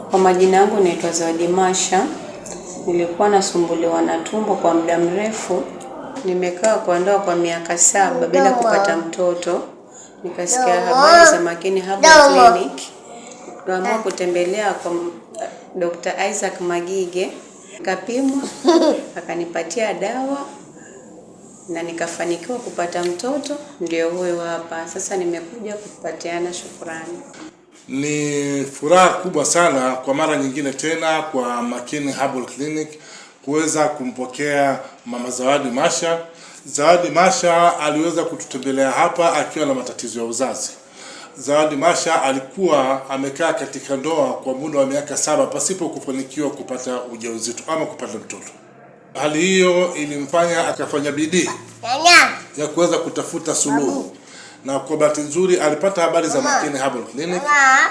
Kwa majina yangu naitwa Zawadi Masha. Nilikuwa nasumbuliwa na tumbo kwa muda mrefu. Nimekaa kwa ndoa kwa miaka 7 bila kupata mtoto. Nikasikia habari za Makini Herbal Clinic. Nikaamua kutembelea kwa Dr. Isaac Magige. Nikapimwa, akanipatia dawa na nikafanikiwa kupata mtoto, ndio huyo hapa. Sasa nimekuja kupatiana shukrani. Ni furaha kubwa sana kwa mara nyingine tena kwa Makini Herbal Clinic kuweza kumpokea Mama Zawadi Masha. Zawadi Masha aliweza kututembelea hapa akiwa na matatizo ya uzazi. Zawadi Masha alikuwa amekaa katika ndoa kwa muda wa miaka 7 pasipo kufanikiwa kupata ujauzito ama kupata mtoto. Hali hiyo ilimfanya akafanya bidii ya kuweza kutafuta suluhu. Na kwa bahati nzuri alipata habari za Makini Herbal Clinic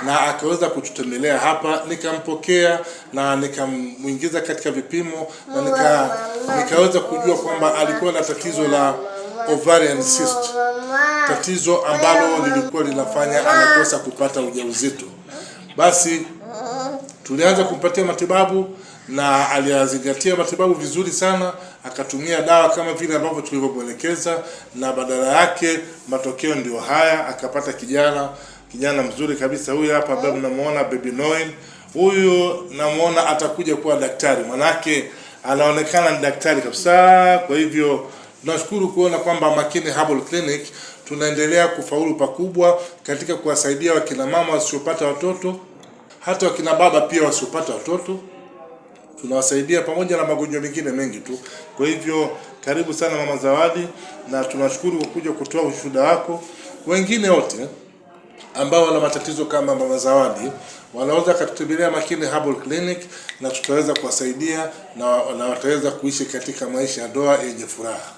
na akaweza kututembelea hapa, nikampokea na nikamuingiza katika vipimo na nikaweza kujua kwamba alikuwa na tatizo la ovarian cyst, tatizo ambalo lilikuwa linafanya anakosa kupata ujauzito. Basi tulianza kumpatia matibabu na aliyazingatia matibabu vizuri sana, akatumia dawa kama vile ambavyo tulivyomuelekeza, na badala yake matokeo ndio haya. Akapata kijana mzuri kabisa. Huyu hapa ambaye mnamuona Baby Noel, huyu namuona atakuja kuwa daktari, manake anaonekana ni daktari kabisa. Kwa hivyo tunashukuru kuona kwamba Makini Herbal Clinic tunaendelea kufaulu pakubwa katika kuwasaidia wakina mama wasiopata watoto, hata wakina baba pia wasiopata watoto tunawasaidia, pamoja na magonjwa mengine mengi tu. Kwa hivyo karibu sana Mama Zawadi, na tunashukuru kwa kuja kutoa ushuhuda wako. Wengine wote ambao wana matatizo kama Mama Zawadi wanaweza kutembelea Makini Herbal Clinic na tutaweza kuwasaidia na wataweza kuishi katika maisha ya ndoa yenye furaha.